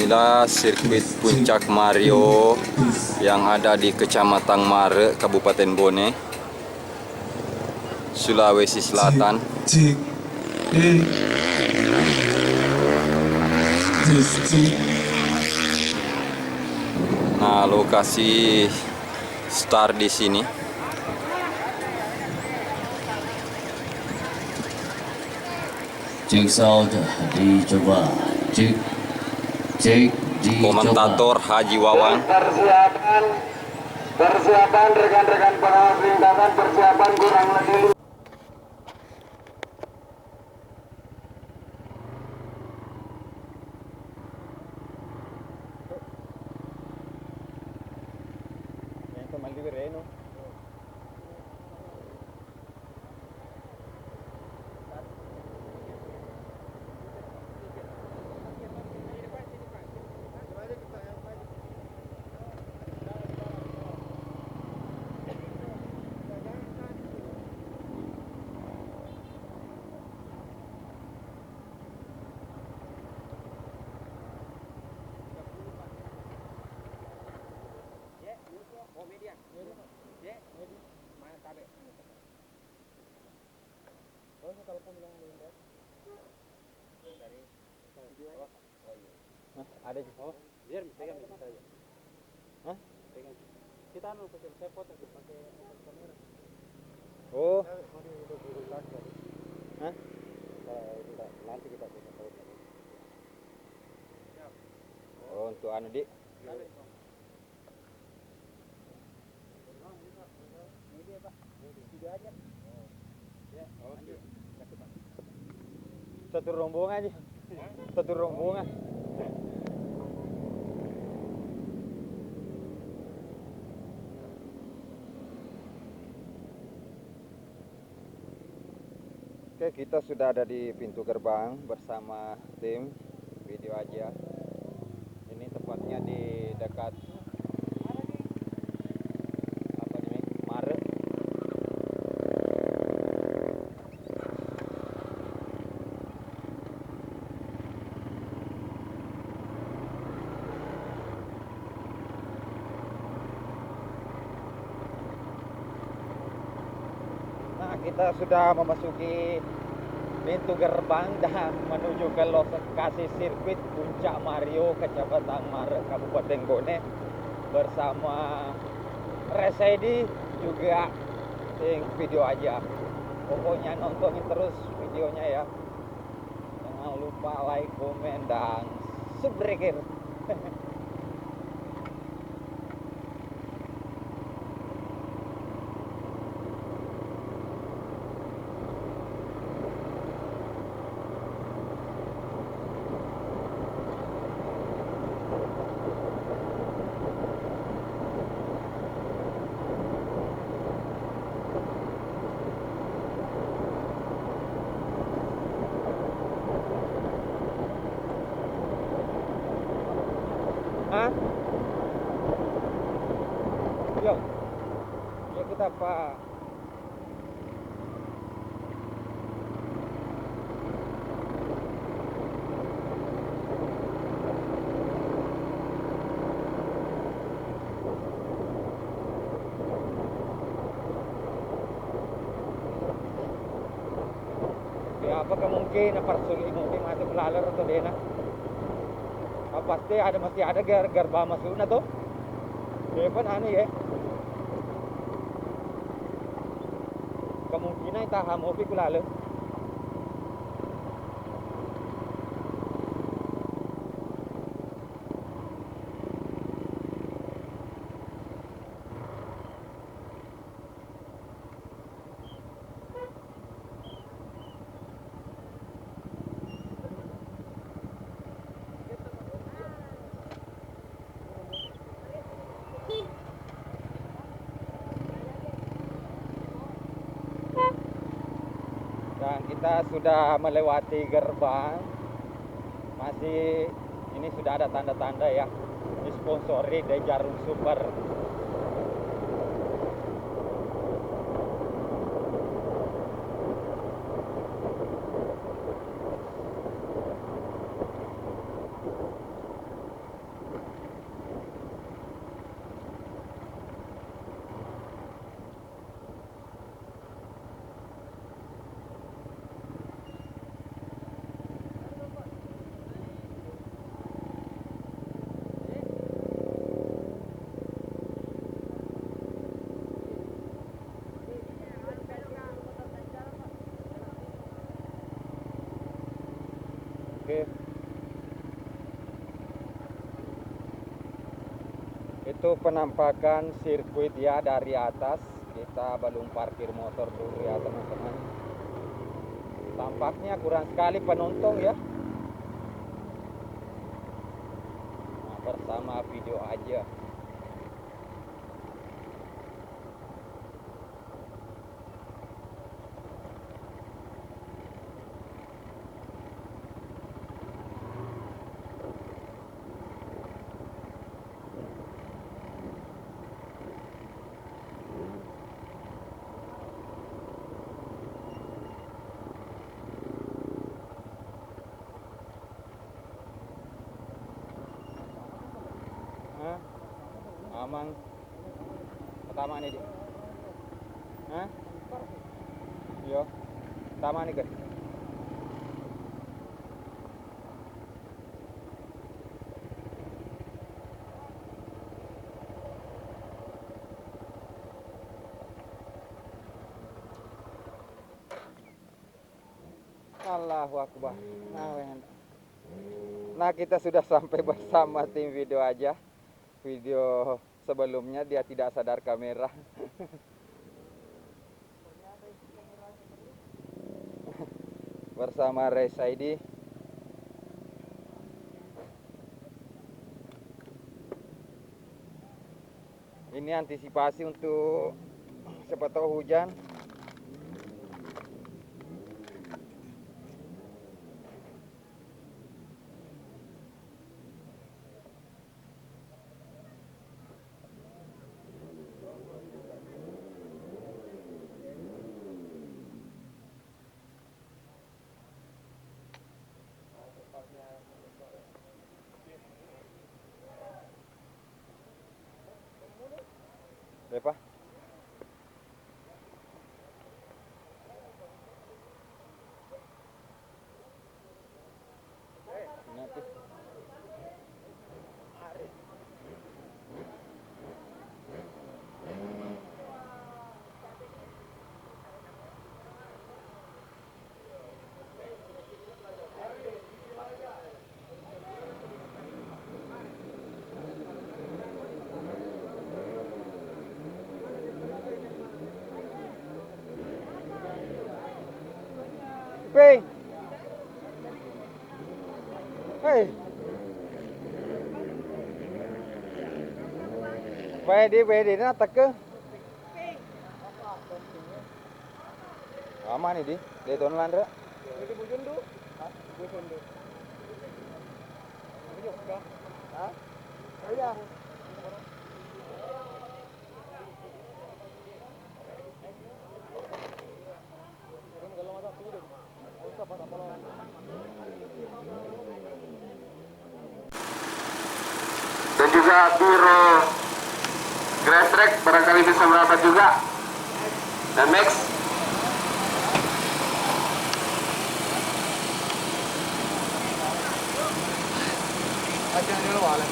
Inilah sirkuit Puncak Mario yang ada di Kecamatan Mare, Kabupaten Bone, Sulawesi Selatan. Nah, lokasi start di sini. Cek sound dicoba, cek dicoba. Komentator Haji Wawan. Persiapan rekan-rekan pengawas lintasan, persiapan kurang lebih. Ada juga. Oh, biar pegang bisa saja. Hah? Pegang. Kita pakai saya foto pakai kamera. Oh. Hah? Nanti kita bisa tahu. Oh, untuk anu Dik. Ini Pak. Video aja. Oh. Ya, oke. Satu rombongan aja. Satu rombongan. Oke, kita sudah ada di pintu gerbang bersama tim video aja. Ini tepatnya di dekat apa ini? Mare. Nah, kita sudah memasuki pintu gerbang dan menuju ke lokasi sirkuit Puncak Mario, Kecamatan Mare, Kabupaten Bone, bersama Resedi juga ting video aja. Pokoknya nontonin terus videonya ya. Jangan lupa like, komen, dan subscribe. Hah? Yuk. Ya kita Pak. Ya apa kemungkinan persulit mungkin masuk laler atau dena? Pasti ada masih ada gerbang masuknya tuh. Depan aneh ya. Kemungkinan kita hamopi kulale. Dan kita sudah melewati gerbang. Masih ini sudah ada tanda-tanda ya, disponsori dari Jarum Super. Itu penampakan sirkuit ya dari atas. Kita belum parkir motor dulu ya teman-teman. Tampaknya kurang sekali penonton ya. Nah, bersama video aja. Amang pertama nih dia. Hah? Yo. Pertama nih guys. Allahu Akbar. Nah, kita sudah sampai bersama tim video aja. Video sebelumnya dia tidak sadar kamera. Bersama Race ID. Ini antisipasi untuk siapa tahu hujan. Berapa? Nanti. Hey. Hey. Pwede na taka. Aman ini di doon lang ra. Pwede bujundo. Ha? Bujundo. Bujok ka? Ha? Iya. Dan juga Biro Grass Track barangkali bisa merapat juga. Dan Max. Aja dulu wala.